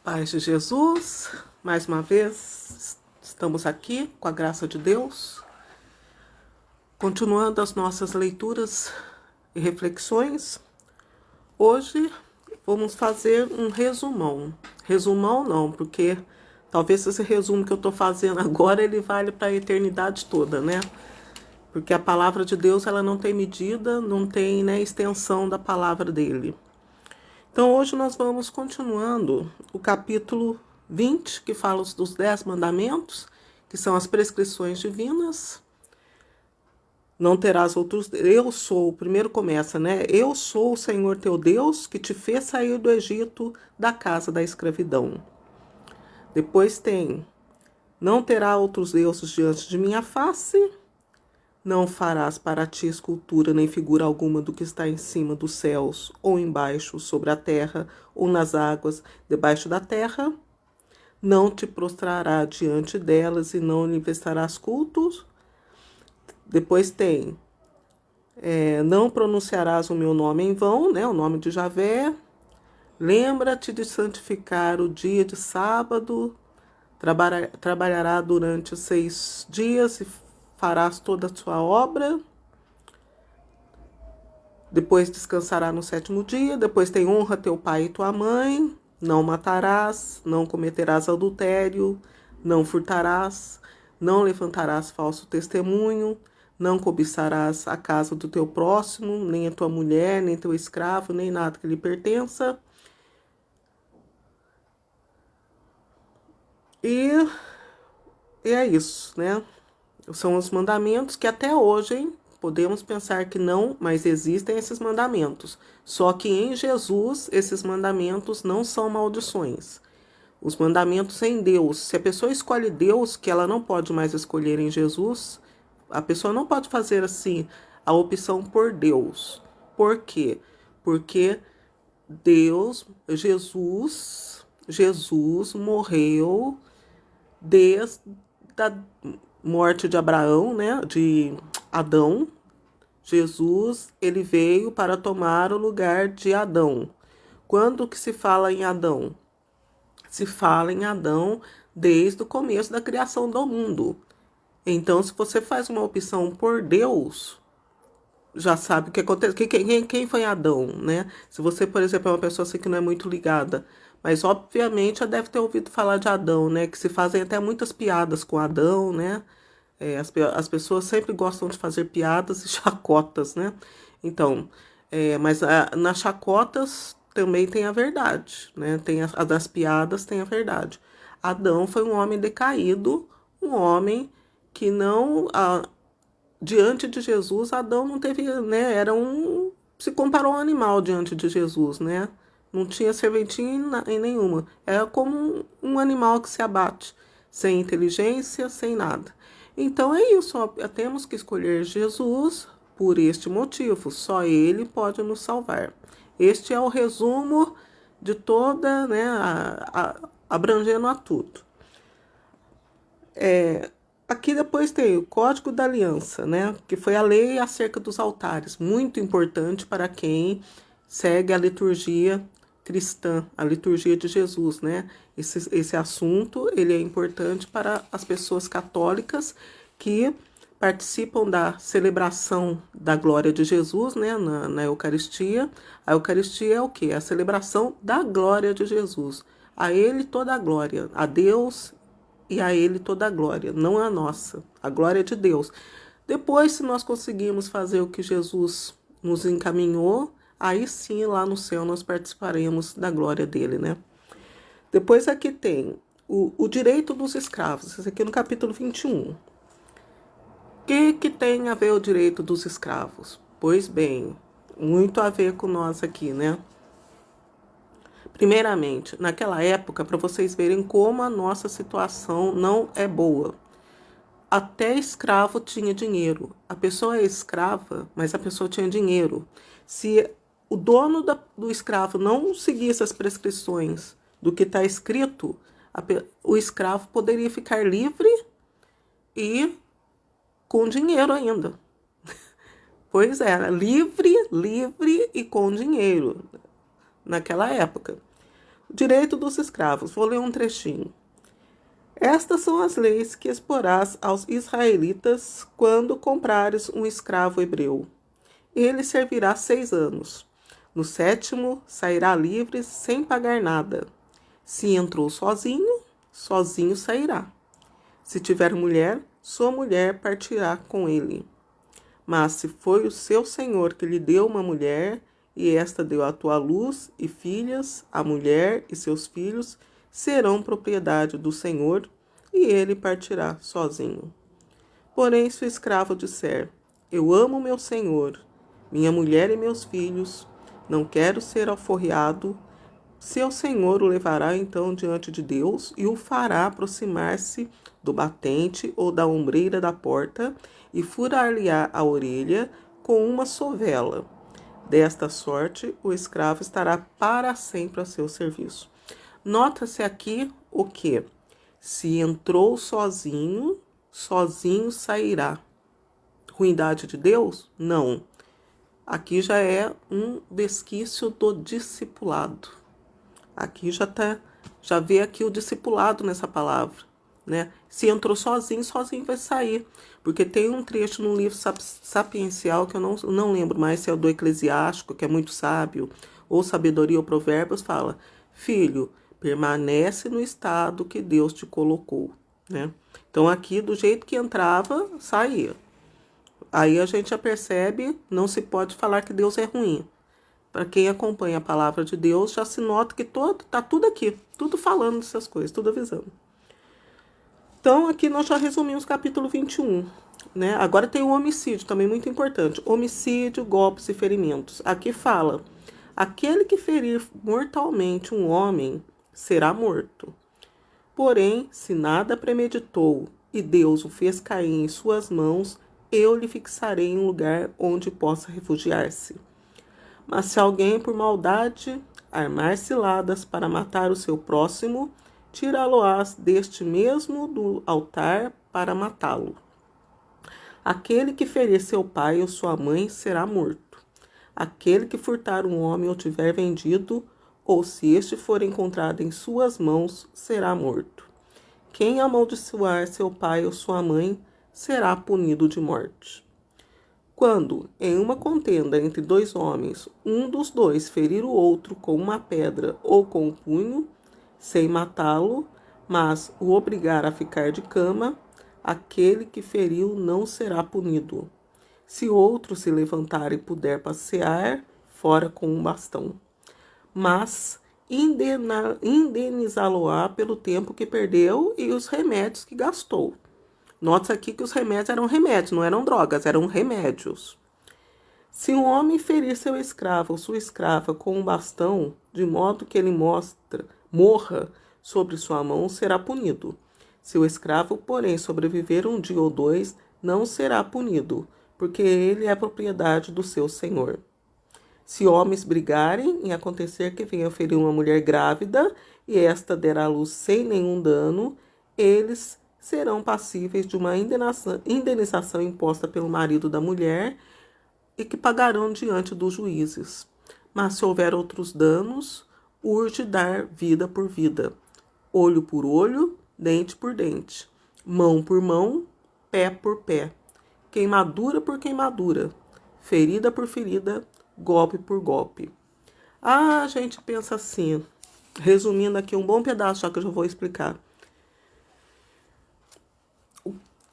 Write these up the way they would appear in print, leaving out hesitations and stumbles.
Paz de Jesus, mais uma vez estamos aqui com a graça de Deus, continuando as nossas leituras e reflexões. Hoje vamos fazer um resumão. Resumão não, porque talvez esse resumo que eu estou fazendo agora ele vale para a eternidade toda, né? Porque a palavra de Deus ela não tem medida, não tem extensão da palavra dele. Então hoje nós vamos continuando o capítulo 20, que fala dos 10 mandamentos, que são as prescrições divinas. Não terás outros... Eu sou, primeiro começa, né? Eu sou o Senhor teu Deus, que te fez sair do Egito, da casa da escravidão. Depois tem, não terá outros deuses diante de minha face. Não farás para ti escultura nem figura alguma do que está em cima dos céus, ou embaixo, sobre a terra, ou nas águas, debaixo da terra. Não te prostrará diante delas e não lhe prestarás cultos. Depois tem, não pronunciarás o meu nome em vão, né, o nome de Javé. Lembra-te de santificar o dia de sábado. Trabalhará durante 6 dias e farás toda a sua obra. Depois descansará no 7º dia. Depois tem honra teu pai e tua mãe. Não matarás, não cometerás adultério, não furtarás, não levantarás falso testemunho, não cobiçarás a casa do teu próximo, nem a tua mulher, nem teu escravo, nem nada que lhe pertença. E é isso, né? São os mandamentos que até hoje, hein, podemos pensar que não, mas existem esses mandamentos. Só que em Jesus, esses mandamentos não são maldições. Os mandamentos em Deus, se a pessoa escolhe Deus, que ela não pode mais escolher em Jesus, a pessoa não pode fazer assim a opção por Deus. Por quê? Porque Jesus morreu desde a morte de Abraão, né, de Adão. Jesus, ele veio para tomar o lugar de Adão. Quando que se fala em Adão? Se fala em Adão desde o começo da criação do mundo. Então, se você faz uma opção por Deus, já sabe o que acontece. Quem foi Adão, né? Se você, por exemplo, é uma pessoa assim que não é muito ligada, mas obviamente já deve ter ouvido falar de Adão, né? Que se fazem até muitas piadas com Adão, né? As pessoas sempre gostam de fazer piadas e chacotas, né? Então, mas nas chacotas também tem a verdade, né? Tem a das piadas, tem a verdade. Adão foi um homem decaído, um homem que não... diante de Jesus, Adão não teve, né? Se comparou a um animal diante de Jesus, né? Não tinha serventia em nenhuma. Era como um animal que se abate, sem inteligência, sem nada. Então é isso, ó, temos que escolher Jesus por este motivo. Só Ele pode nos salvar. Este é o resumo de toda, né, abrangendo a tudo. Aqui depois tem o Código da Aliança, né, que foi a lei acerca dos altares, muito importante para quem segue a liturgia cristã, a liturgia de Jesus, né? Esse assunto ele é importante para as pessoas católicas que participam da celebração da glória de Jesus, né, na Eucaristia. A Eucaristia é o quê? A celebração da glória de Jesus. A Ele toda a glória, a Deus e a Ele toda a glória, não a nossa, a glória de Deus. Depois, se nós conseguirmos fazer o que Jesus nos encaminhou, aí sim, lá no céu, nós participaremos da glória dele, né? Depois aqui tem o direito dos escravos, isso aqui no capítulo 21. O que tem a ver o direito dos escravos? Pois bem, muito a ver com nós aqui, né? Primeiramente, naquela época, para vocês verem como a nossa situação não é boa. Até escravo tinha dinheiro. A pessoa é escrava, mas a pessoa tinha dinheiro. Se o dono do escravo não seguisse as prescrições do que está escrito, o escravo poderia ficar livre e com dinheiro ainda. Pois é, livre e com dinheiro naquela época. Direito dos escravos. Vou ler um trechinho. Estas são as leis que exporás aos israelitas quando comprares um escravo hebreu. Ele servirá 6 anos. No 7º, sairá livre sem pagar nada. Se entrou sozinho, sozinho sairá. Se tiver mulher, sua mulher partirá com ele. Mas se foi o seu senhor que lhe deu uma mulher, e esta deu à tua luz e filhas, a mulher e seus filhos serão propriedade do senhor, e ele partirá sozinho. Porém, se o escravo disser, eu amo meu senhor, minha mulher e meus filhos, não quero ser alforriado, seu senhor o levará então diante de Deus e o fará aproximar-se do batente ou da ombreira da porta e furar-lhe-á a orelha com uma sovela. Desta sorte, o escravo estará para sempre a seu serviço. Nota-se aqui o que? Se entrou sozinho, sozinho sairá. Ruindade de Deus? Não. Aqui já é um resquício do discipulado. Aqui já vê aqui o discipulado nessa palavra, né? Se entrou sozinho, sozinho vai sair. Porque tem um trecho no livro sapiencial, que eu não lembro mais se é o do Eclesiástico, que é muito sábio, ou Sabedoria ou Provérbios, fala, filho, permanece no estado que Deus te colocou, né? Então aqui, do jeito que entrava, saía. Aí a gente já percebe, não se pode falar que Deus é ruim. Para quem acompanha a palavra de Deus, já se nota que tá tudo aqui, tudo falando dessas coisas, tudo avisando. Então, aqui nós já resumimos o capítulo 21, né? Agora tem o homicídio, também muito importante. Homicídio, golpes e ferimentos. Aqui fala, aquele que ferir mortalmente um homem será morto. Porém, se nada premeditou e Deus o fez cair em suas mãos, eu lhe fixarei em um lugar onde possa refugiar-se. Mas se alguém, por maldade, armar ciladas para matar o seu próximo, tirá-lo-ás deste mesmo do altar para matá-lo. Aquele que ferir seu pai ou sua mãe será morto. Aquele que furtar um homem ou tiver vendido, ou se este for encontrado em suas mãos, será morto. Quem amaldiçoar seu pai ou sua mãe será punido de morte. Quando, em uma contenda entre 2 homens, um dos 2 ferir o outro com uma pedra ou com um punho, sem matá-lo, mas o obrigar a ficar de cama, aquele que feriu não será punido. Se outro se levantar e puder passear, fora com um bastão. Mas indenizá-lo-á pelo tempo que perdeu e os remédios que gastou. Note aqui que os remédios eram remédios, não eram drogas, eram remédios. Se um homem ferir seu escravo ou sua escrava com um bastão, de modo que ele morra sobre sua mão, será punido. Se o escravo, porém, sobreviver um dia ou 2, não será punido, porque ele é propriedade do seu senhor. Se homens brigarem e acontecer que venha ferir uma mulher grávida e esta der à luz sem nenhum dano, eles serão passíveis de uma indenização imposta pelo marido da mulher e que pagarão diante dos juízes. Mas se houver outros danos, urge dar vida por vida, olho por olho, dente por dente, mão por mão, pé por pé, queimadura por queimadura, ferida por ferida, golpe por golpe. A gente pensa assim, resumindo aqui um bom pedaço, já que eu já vou explicar.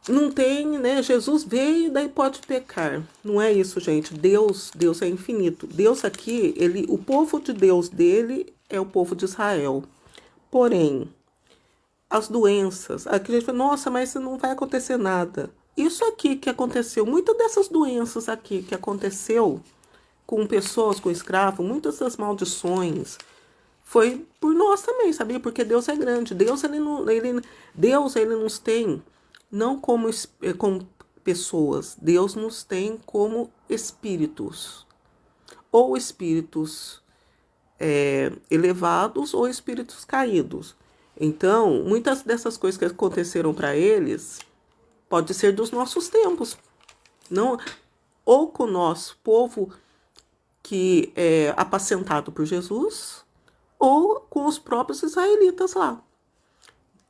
Não tem, né? Jesus veio, daí pode pecar. Não é isso, gente. Deus é infinito. Deus aqui, o povo de Deus dele é o povo de Israel. Porém, as doenças, aqui a gente fala, nossa, mas não vai acontecer nada. Isso aqui que aconteceu, muitas dessas doenças aqui que aconteceu com pessoas, com escravos, muitas das maldições, foi por nós também, sabia? Porque Deus é grande. Deus, ele nos tem não como pessoas. Deus nos tem como espíritos. Ou espíritos elevados ou espíritos caídos. Então, muitas dessas coisas que aconteceram para eles pode ser dos nossos tempos. Não, ou com o nosso povo que é apacentado por Jesus, ou com os próprios israelitas lá.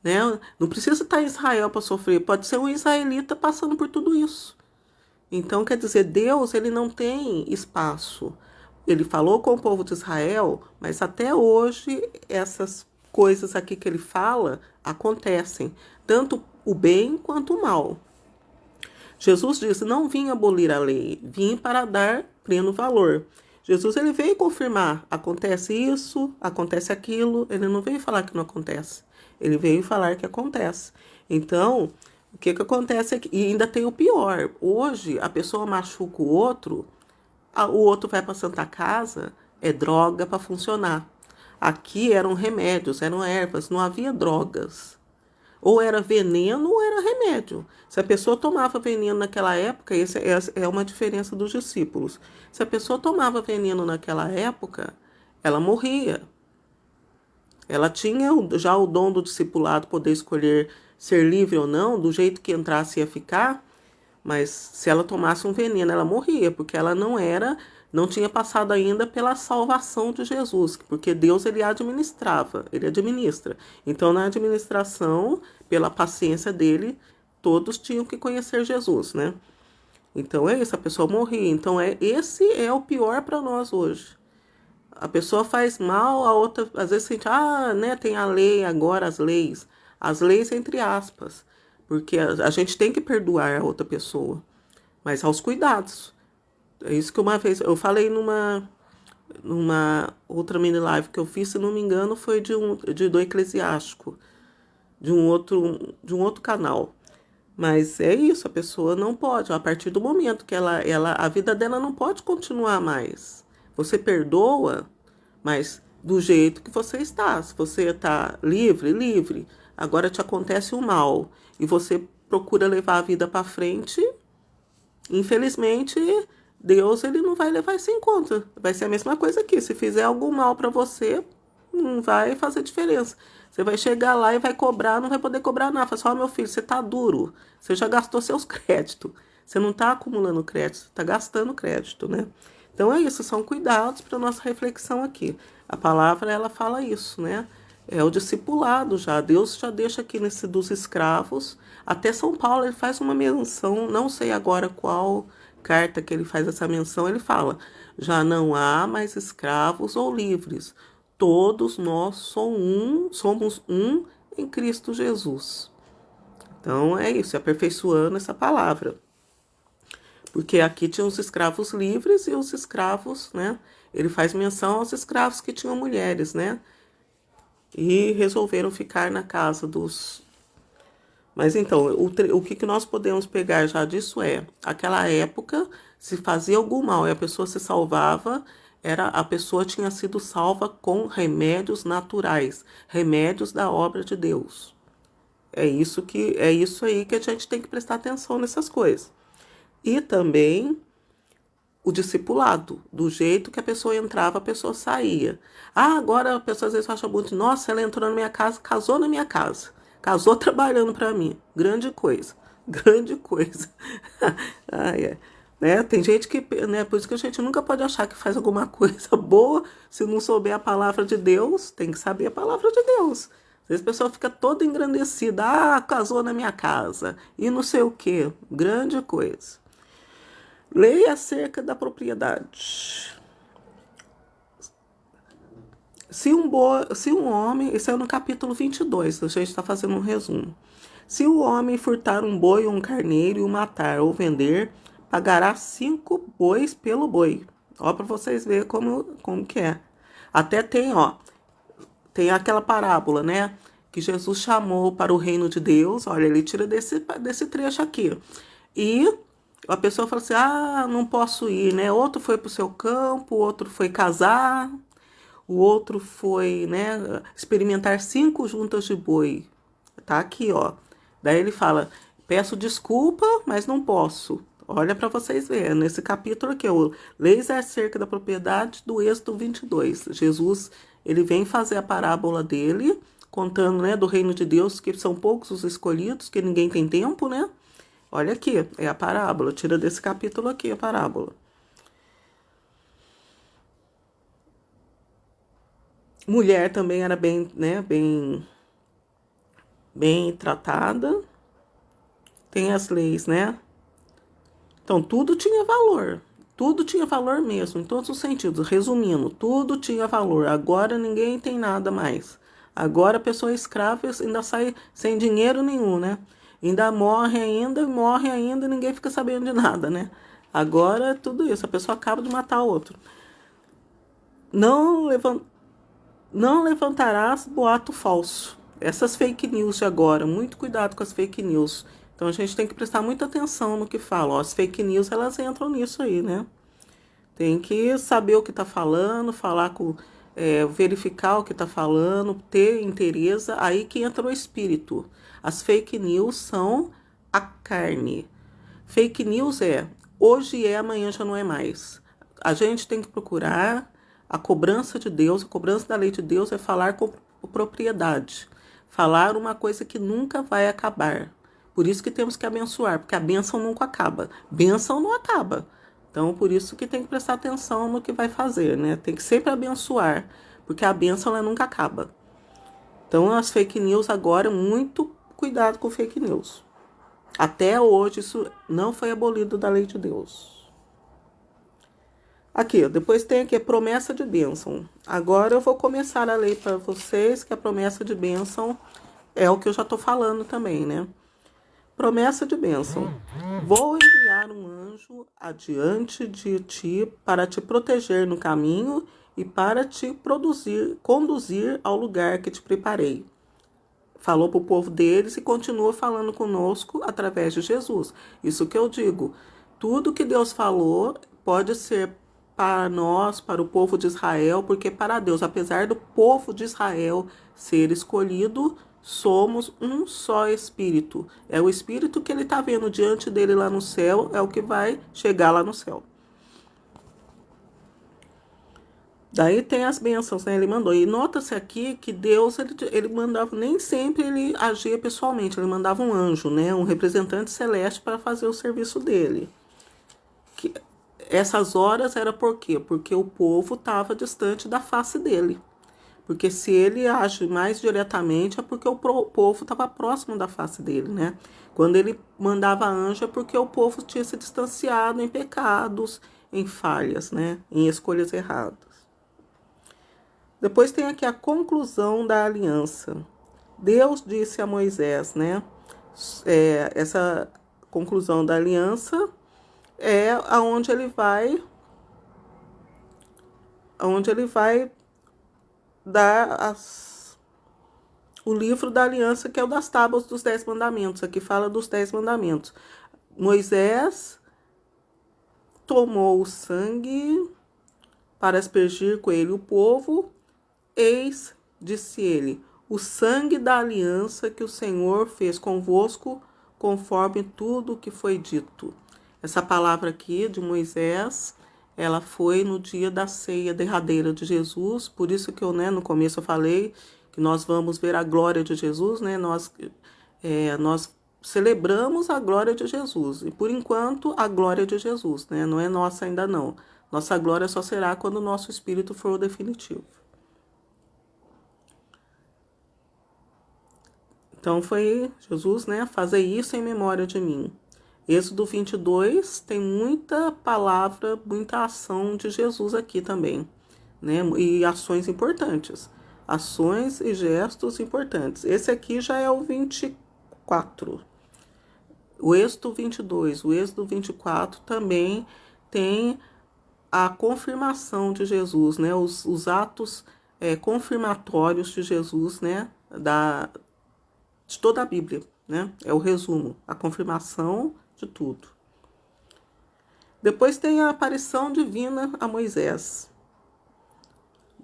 Né? Não precisa estar em Israel para sofrer, pode ser um israelita passando por tudo isso. Então, quer dizer, Deus, ele não tem espaço. Ele falou com o povo de Israel, mas até hoje essas coisas aqui que ele fala acontecem, tanto o bem quanto o mal. Jesus disse: não vim abolir a lei, vim para dar pleno valor. Jesus, ele veio confirmar: acontece isso, acontece aquilo. Ele não veio falar que não acontece, ele veio falar que acontece. Então, o que acontece aqui? E ainda tem o pior: hoje a pessoa machuca o outro vai para a Santa Casa, é droga para funcionar. Aqui eram remédios, eram ervas, não havia drogas. Ou era veneno ou era remédio. Se a pessoa tomava veneno naquela época, essa é uma diferença dos discípulos. Se a pessoa tomava veneno naquela época, ela morria. Ela tinha já o dom do discipulado, poder escolher ser livre ou não, do jeito que entrasse ia ficar, mas se ela tomasse um veneno, ela morria, porque ela não tinha passado ainda pela salvação de Jesus, porque Deus ele administrava, ele administra. Então, na administração, pela paciência dele, todos tinham que conhecer Jesus, né? Então é isso, a pessoa morria. Então esse é o pior para nós hoje. A pessoa faz mal, a outra, às vezes a gente, né, tem a lei agora, as leis entre aspas, porque a gente tem que perdoar a outra pessoa, mas aos cuidados. É isso que uma vez eu falei numa outra mini live que eu fiz, se não me engano, foi do Eclesiástico, de um outro canal. Mas é isso, a pessoa não pode, a partir do momento que a vida dela não pode continuar mais. Você perdoa, mas do jeito que você está. Se você está livre, livre. Agora te acontece o mal e você procura levar a vida para frente, infelizmente, Deus ele não vai levar isso em conta. Vai ser a mesma coisa aqui. Se fizer algum mal para você, não vai fazer diferença. Você vai chegar lá e vai cobrar, não vai poder cobrar nada. Fala assim, meu filho, você tá duro. Você já gastou seus créditos. Você não tá acumulando crédito, você tá gastando crédito, né? Então é isso, são cuidados para nossa reflexão aqui. A palavra, ela fala isso, né? É o discipulado já. Deus já deixa aqui nesse dos escravos. Até São Paulo ele faz uma menção, não sei agora qual carta que ele faz essa menção, ele fala: já não há mais escravos ou livres. Todos nós somos um em Cristo Jesus. Então é isso, aperfeiçoando essa palavra. Porque aqui tinha os escravos livres e os escravos, né? Ele faz menção aos escravos que tinham mulheres, né? E resolveram ficar na casa dos... Mas então, o que nós podemos pegar já disso é, aquela época, se fazia algum mal e a pessoa se salvava, a pessoa tinha sido salva com remédios naturais, remédios da obra de Deus. É isso aí que a gente tem que prestar atenção nessas coisas. E também o discipulado, do jeito que a pessoa entrava, a pessoa saía. Agora a pessoa às vezes acha muito, nossa, ela entrou na minha casa, casou na minha casa. Casou trabalhando para mim. Grande coisa. Grande coisa. Né? Tem gente que, né, por isso que a gente nunca pode achar que faz alguma coisa boa se não souber a palavra de Deus. Tem que saber a palavra de Deus. Às vezes a pessoa fica toda engrandecida. Casou na minha casa. E não sei o quê. Grande coisa. Lei acerca da propriedade. Se um homem, isso é no capítulo 22, a gente está fazendo um resumo. Se o homem furtar um boi ou um carneiro e o matar ou vender, pagará 5 bois pelo boi. Ó, para vocês verem como que é. Até tem aquela parábola, né? Que Jesus chamou para o reino de Deus. Olha, ele tira desse trecho aqui. E a pessoa fala assim, não posso ir, né? Outro foi para o seu campo, outro foi casar... O outro foi, né, experimentar 5 juntas de boi. Tá aqui, ó. Daí ele fala, peço desculpa, mas não posso. Olha para vocês verem, nesse capítulo aqui, o Leis acerca da propriedade do Êxodo 22. Jesus, ele vem fazer a parábola dele, contando, né, do reino de Deus, que são poucos os escolhidos, que ninguém tem tempo, né? Olha aqui, é a parábola, tira desse capítulo aqui a parábola. Mulher também era bem, né, bem tratada. Tem as leis, né? Então, tudo tinha valor. Tudo tinha valor mesmo, em todos os sentidos. Resumindo, tudo tinha valor. Agora ninguém tem nada mais. Agora a pessoa é escrava e ainda sai sem dinheiro nenhum, né? Ainda morre ainda e ninguém fica sabendo de nada, né? Agora é tudo isso. A pessoa acaba de matar o outro. Não, não levantarás boato falso. Essas fake news de agora, muito cuidado com as fake news. Então a gente tem que prestar muita atenção no que fala. Ó, as fake news, elas entram nisso aí, né? Tem que saber o que está falando, verificar o que está falando, ter interesse, aí que entra o espírito. As fake news são a carne. Fake news hoje é, amanhã já não é mais. A gente tem que procurar a cobrança de Deus, a cobrança da lei de Deus é falar com propriedade. Falar uma coisa que nunca vai acabar. Por isso que temos que abençoar, porque a bênção nunca acaba. Bênção não acaba. Então, por isso que tem que prestar atenção no que vai fazer, né? Tem que sempre abençoar, porque a bênção ela nunca acaba. Então, as fake news agora, muito cuidado com fake news. Até hoje, isso não foi abolido da lei de Deus. Aqui, depois tem aqui a promessa de bênção. Agora eu vou começar a ler para vocês que a promessa de bênção é o que eu já estou falando também, né? Promessa de bênção. Vou enviar um anjo adiante de ti para te proteger no caminho e para te conduzir ao lugar que te preparei. Falou para o povo deles e continua falando conosco através de Jesus. Isso que eu digo. Tudo que Deus falou pode ser para nós, para o povo de Israel, porque para Deus, apesar do povo de Israel ser escolhido, somos um só Espírito. É o Espírito que ele está vendo diante dele lá no céu, é o que vai chegar lá no céu. Daí tem as bênçãos, né? Ele mandou. E nota-se aqui que Deus, ele mandava, nem sempre ele agia pessoalmente, ele mandava um anjo, né? Um representante celeste para fazer o serviço dele. Que essas horas era por quê? Porque o povo estava distante da face dele. Porque se ele age mais diretamente é porque o povo estava próximo da face dele, né? Quando ele mandava anjo é porque o povo tinha se distanciado em pecados, em falhas, né? Em escolhas erradas. Depois tem aqui a conclusão da aliança. Deus disse a Moisés, né? Essa conclusão da aliança é aonde ele vai dar o livro da aliança, que é o das tábuas dos 10 mandamentos. Aqui fala dos 10 mandamentos. Moisés tomou o sangue para aspergir com ele o povo. Eis, disse ele, o sangue da aliança que o Senhor fez convosco, conforme tudo o que foi dito. Essa palavra aqui de Moisés, ela foi no dia da ceia derradeira de Jesus, por isso que eu, né, no começo eu falei que nós vamos ver a glória de Jesus, né? Nós celebramos a glória de Jesus, e por enquanto a glória de Jesus, né? Não é nossa ainda não. Nossa glória só será quando o nosso espírito for o definitivo. Então foi Jesus, né? Fazer isso em memória de mim. Êxodo 22 tem muita palavra, muita ação de Jesus aqui também, né? E ações importantes. Ações e gestos importantes. Esse aqui já é o 24. O Êxodo 22, o Êxodo 24 também tem a confirmação de Jesus, né? Os atos confirmatórios de Jesus, né? De toda a Bíblia, né? É o resumo, a confirmação de tudo. Depois tem a aparição divina a Moisés.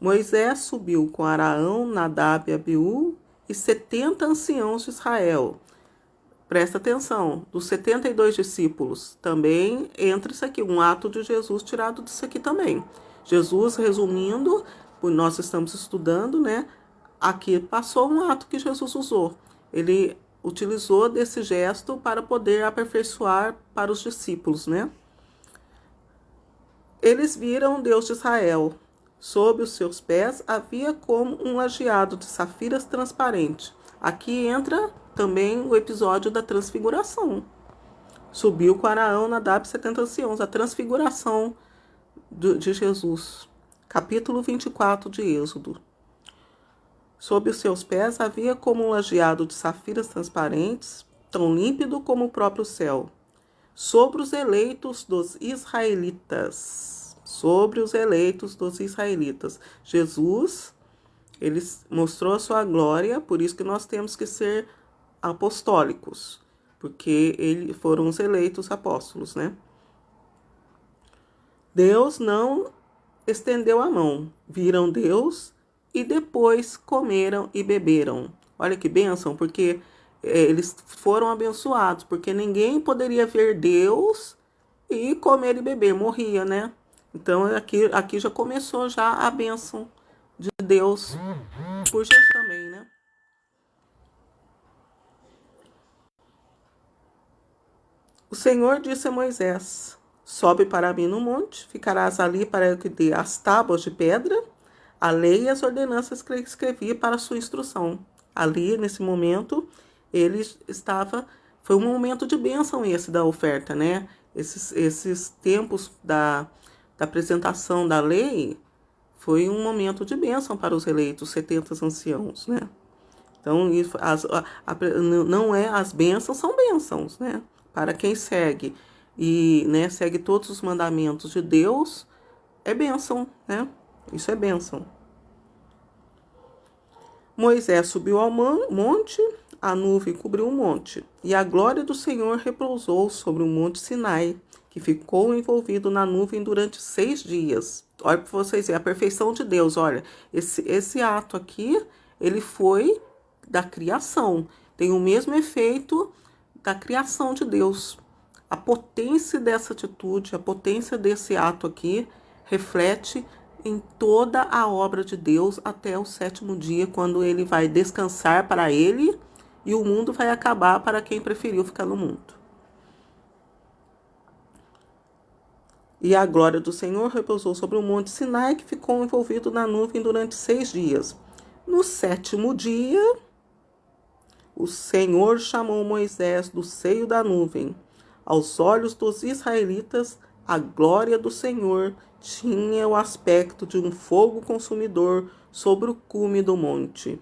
Moisés subiu com Araão, Nadab e Abiú e 70 anciãos de Israel. Presta atenção, dos 72 discípulos, também entra isso aqui, um ato de Jesus tirado disso aqui também. Jesus, resumindo, nós estamos estudando, né? Aqui passou um ato que Jesus usou. Ele utilizou desse gesto para poder aperfeiçoar para os discípulos, né? Eles viram o Deus de Israel. Sob os seus pés havia como um lajeado de safiras transparente. Aqui entra também o episódio da transfiguração. Subiu com Araão, Nadab e 70 anciãos, a transfiguração de Jesus. Capítulo 24 de Êxodo. Sob os seus pés havia como um lajeado de safiras transparentes, tão límpido como o próprio céu. Sobre os eleitos dos israelitas. Sobre os eleitos dos israelitas. Jesus, ele mostrou a sua glória, por isso que nós temos que ser apostólicos, porque eles foram os eleitos apóstolos, né? Deus não estendeu a mão, viram Deus e depois comeram e beberam. Olha que bênção, porque eles foram abençoados, porque ninguém poderia ver Deus e comer e beber, morria, né? Então aqui já começou já a bênção de Deus por Jesus também, né? O Senhor disse a Moisés: sobe para mim no monte, ficarás ali para eu te dê as tábuas de pedra, a lei e as ordenanças que escrevi para a sua instrução. Ali, nesse momento, ele estava... Foi um momento de bênção esse da oferta, né? Esses tempos da apresentação da lei foi um momento de bênção para os eleitos, 70 anciãos, né? Então, não é as bênçãos, são bênçãos, né? Para quem segue e, né, segue todos os mandamentos de Deus, é bênção, né? Isso é bênção. Moisés subiu ao monte, a nuvem cobriu o monte, e a glória do Senhor repousou sobre o monte Sinai, que ficou envolvido na nuvem durante 6 dias. Olha para vocês verem a perfeição de Deus. Olha, esse ato aqui, ele foi da criação. Tem o mesmo efeito da criação de Deus. A potência dessa atitude, a potência desse ato aqui, reflete em toda a obra de Deus até o 7º dia, quando ele vai descansar para ele e o mundo vai acabar para quem preferiu ficar no mundo. E a glória do Senhor repousou sobre o monte Sinai, que ficou envolvido na nuvem durante 6 dias. No 7º dia, o Senhor chamou Moisés do seio da nuvem. Aos olhos dos israelitas, a glória do Senhor tinha o aspecto de um fogo consumidor sobre o cume do monte.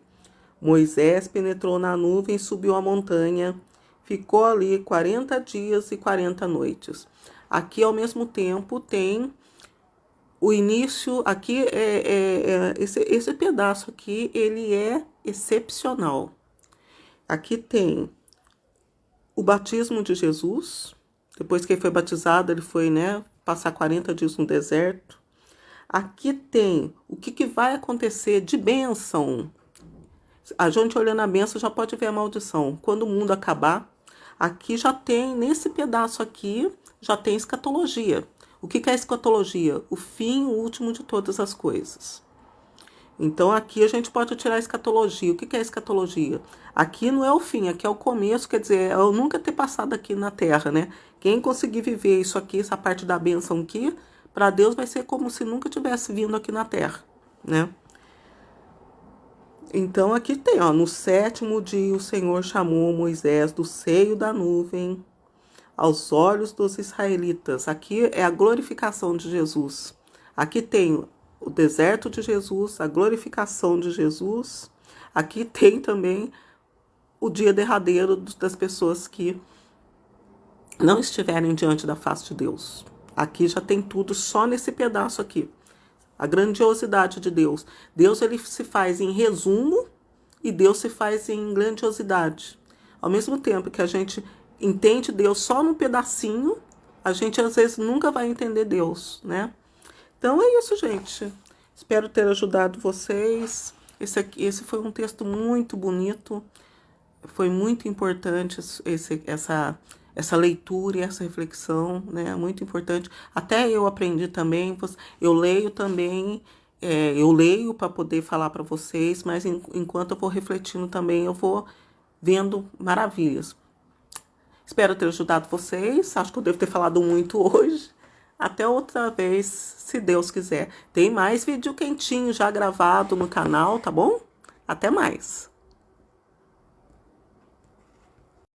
Moisés penetrou na nuvem e subiu a montanha. Ficou ali 40 dias e 40 noites. Aqui, ao mesmo tempo, tem o início. Aqui, esse pedaço aqui, ele é excepcional. Aqui tem o batismo de Jesus. Depois que ele foi batizado, ele foi, né, passar 40 dias no deserto. Aqui tem o que vai acontecer de bênção. A gente olhando a bênção já pode ver a maldição. Quando o mundo acabar, aqui já tem, nesse pedaço aqui, já tem escatologia. O que é escatologia? O fim, o último de todas as coisas. Então, aqui a gente pode tirar a escatologia. O que é escatologia? Aqui não é o fim, aqui é o começo, quer dizer, eu nunca ter passado aqui na Terra, né? Quem conseguir viver isso aqui, essa parte da bênção aqui, para Deus vai ser como se nunca tivesse vindo aqui na Terra, né? Então, aqui tem, ó, no 7º dia o Senhor chamou Moisés do seio da nuvem aos olhos dos israelitas. Aqui é a glorificação de Jesus. Aqui tem o deserto de Jesus, a glorificação de Jesus. Aqui tem também o dia derradeiro das pessoas que não estiverem diante da face de Deus. Aqui já tem tudo só nesse pedaço aqui. A grandiosidade de Deus. Deus, ele se faz em resumo e Deus se faz em grandiosidade. Ao mesmo tempo que a gente entende Deus só num pedacinho, a gente às vezes nunca vai entender Deus, né? Então é isso, gente. Espero ter ajudado vocês. Esse foi um texto muito bonito. Foi muito importante essa leitura e essa reflexão, né? Muito importante. Até eu aprendi também. Eu leio também. Eu leio para poder falar para vocês, mas enquanto eu vou refletindo também, eu vou vendo maravilhas. Espero ter ajudado vocês. Acho que eu devo ter falado muito hoje. Até outra vez, se Deus quiser. Tem mais vídeo quentinho já gravado no canal, tá bom? Até mais.